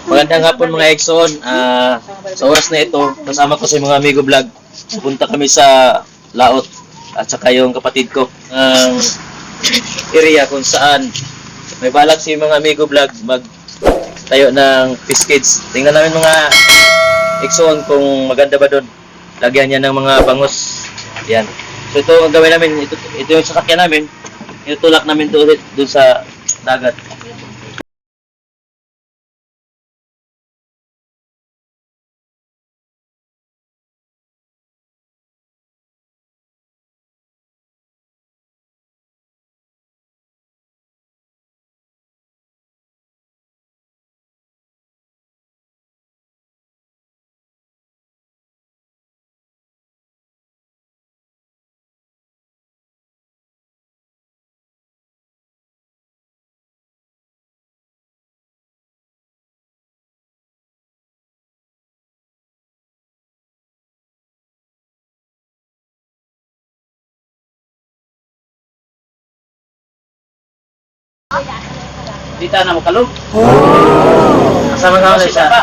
Magandang hapon mga Exxon. Sa oras na ito, kasama ko sa mga amigo vlog. Pupunta kami sa Laot at saka yung kapatid ko ang area kung saan may balak si mga amigo vlog magtayo ng fish cage. Tingnan namin mga Exxon kung maganda ba doon. Lagyan niya ng mga bangus. Yan. So ito ang gawin namin. Ito yung sasakyan namin. Itulak namin doon sa dagat. Dito na makalog. Kasama ka ulit siya.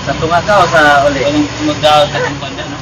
Sa tunga ka o sa uli? Magdawag ka ng banda, no?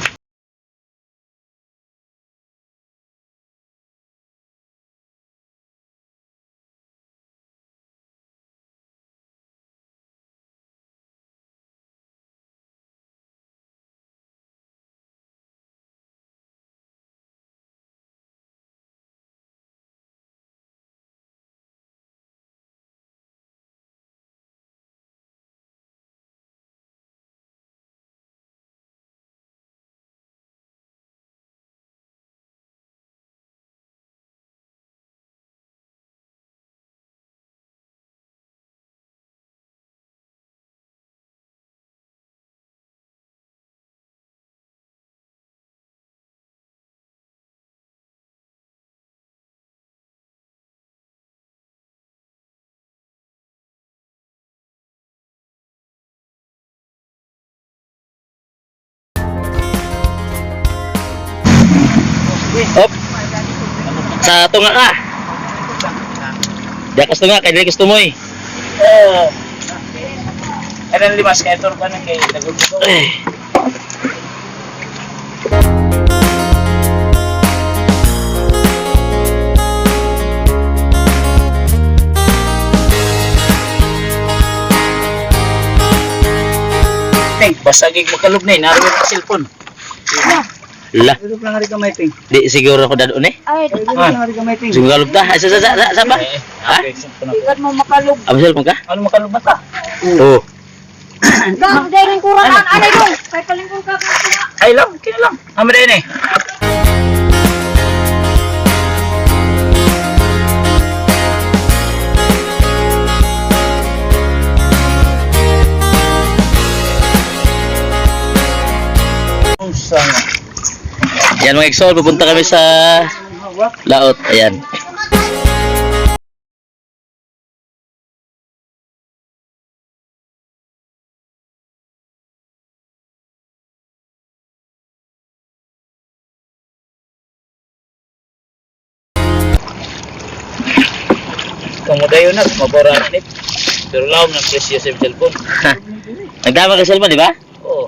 Op. Sa tunga ka. Di akas tunga, kaya di gusto mo eh. Oo. Ano limas kaya ito ka na kay nagugulo. Basagig makalog na eh, naroon ang cellphone. La. Ito lang nga rin kamay, Ping. Di siguro ako dado ni. Ay, Ito lang nga rin kamay, Ping. Siguro galog ta. Sa ba? Ha? ikat mo makalog. Amo cellphone ka? Ano makalog ba ta? Oo. Gang, daring kurang ang anay dong. Kay palingkong ka ka. Ay lang, kina lang. Amo rin eh. Sana. Yan mga Exxon, pupunta kami sa Laot. Ayan. Kumudayo na, mabora na nip. Pero laom ng presyo sa cellphone. Nagdama ka cellphone, di ba? Oo.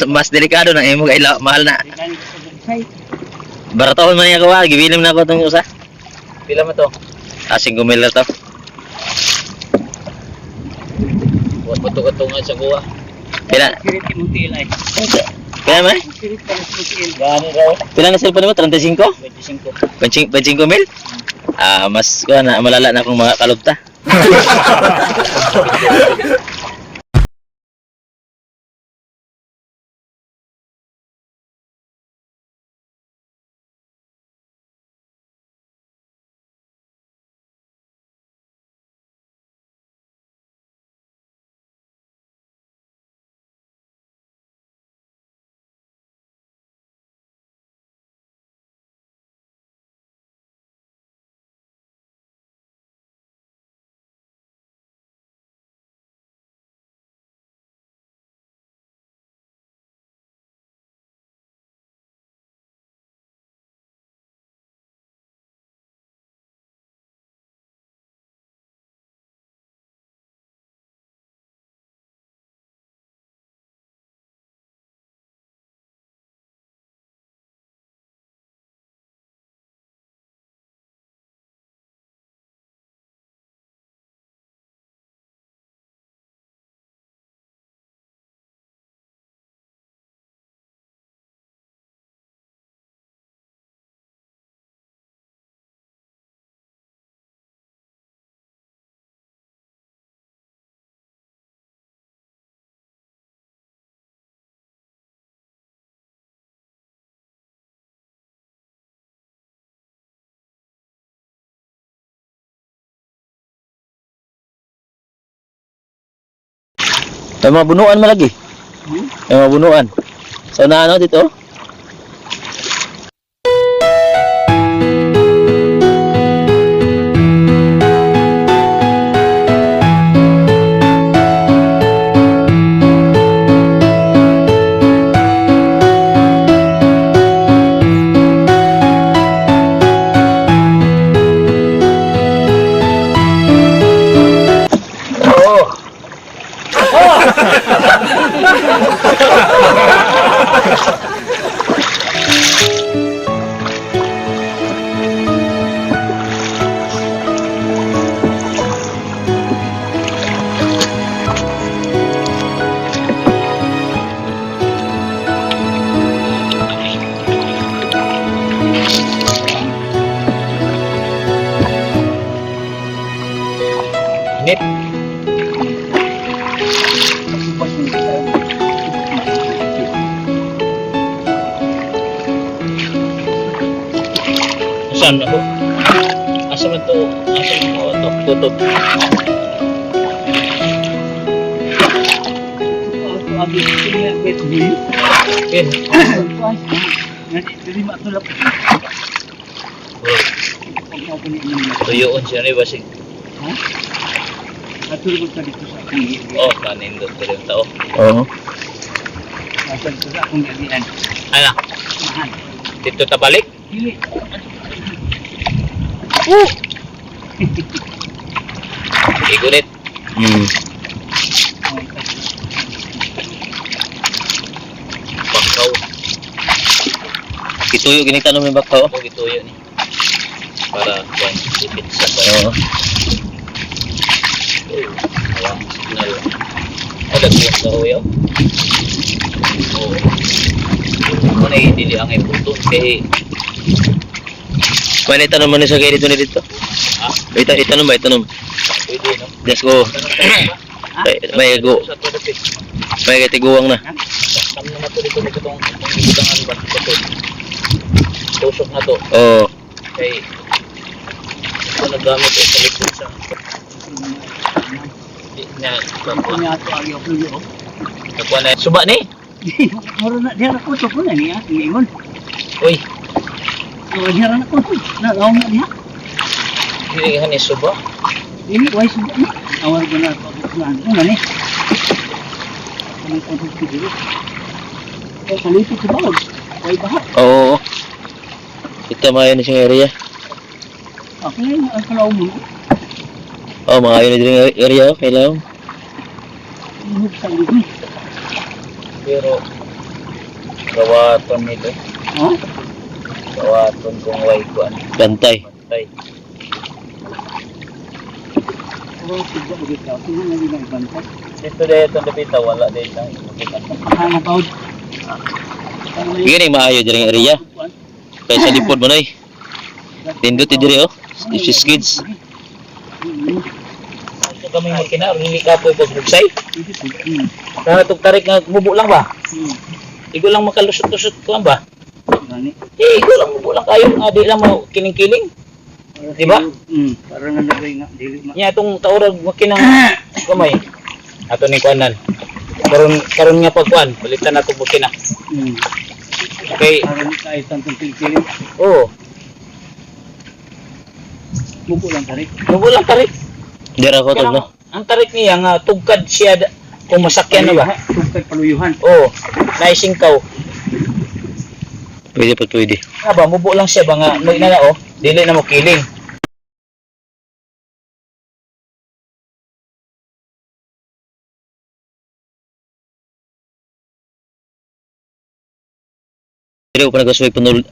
Mas delikado ng imo kay mahal na. Baratahon man niya ko, gibilim na ako itong usa. Pila mo to? 5 mil na to. Huwag mo tukatungan sa kuha. Pila? Kiriti mong tila eh. Pila man? Kiriti mong tila. Gano'n raw? Pila na cellphone mo? 35? 25. 25 mil? Mas malala na akong mga kalugta. May mga bunuan malagi. May mga bunuan. So na ano dito? Init. Saan ako? Asa man to? Asa man ko to? Tutok. Ken. Tuyoon siya rin basig. Oh, kanindot ko rin tao. Oo. Ano? Dito ta balik? Igunit. Bakaw. Ituyo gini tanong ng bakaw. Ako gituyo ni. Para kuan sipit sa Oo. Alam, signal. Ada ko sa uyo. Oh. Mo na dili ang iputon kay May tanong mo ni sa kaya dito ni dito. ah, Itanong ba? Itanong. pwede no. Let's go. May go. Sa to dapit. May katiguang na. Kam na to dito itong gitangan ba to. Tusok na to Oo. kay ito nagamit ko sa likod sa di na nakuha na suba ni. Uy, hindi ka ni suba. Oo. Kita maayo na siyang area. Oh, maayo na din yung area. Kailangan. Pero gawaton nito. Gawaton kung way ko ano. Bantay. Bantay. Dito dahil itong lapita, wala dahil lang. Gini maayo din yung area. Kaya sa lipod mo na eh. Tindot diri oh. If she's kids. Ito kami makina, hindi ka po pagbugsay. Kaya itong tarik nga mubo lang ba? Igo lang makalusot-lusot ko lang ba? Igo lang mubo lang kayo, di lang mo kiling-kiling. Di ba? Para nalagay nga, dili ma. Nya itong taurag makinang kamay. Ato ni kuanan. Karon nga pagkuan, balitan na itong makina. Okay. Para ni kahit ang pilpiling, Oo, mubo lang tarik. mubo lang tarik. Dira ko tag no. Ang tarik niya nga tugkad siya kung masakyan na ba? Tugkad paluyuhan. Oo, naisingkaw. Pwede pa pwede. Nga ba, mubo lang siya ba nga, dili na mo kiling. Dili ko pa nagasuway panul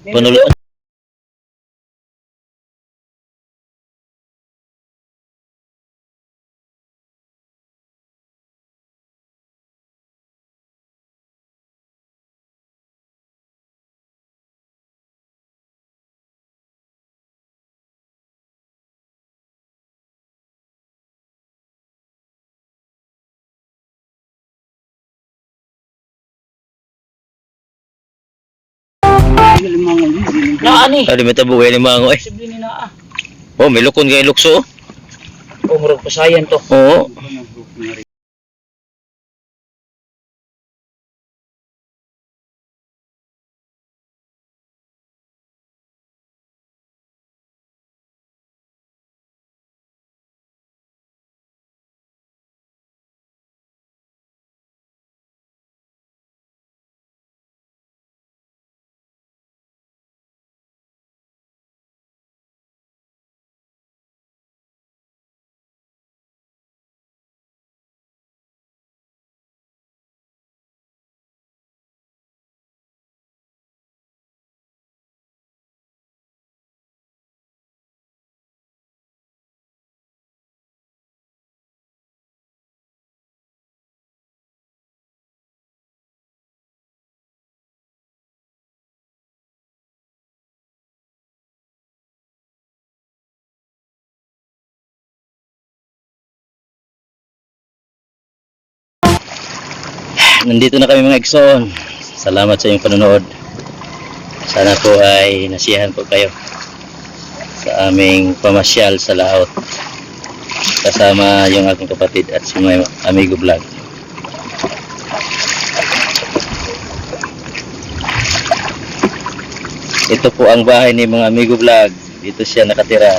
Na ani? Dali meta buhay ni mango eh. Posible ni naa. Oh, may lukon kay lukso. O murag pasayan to. Oo. Ano, nandito na kami mga Igsoon. Salamat sa inyong panonood. Sana po ay nasiyahan po kayo sa aming pamasyal sa laot. Kasama yung aking kapatid at si mga Amigo Vlog. Ito po ang bahay ni mga Amigo Vlog. Dito siya nakatira.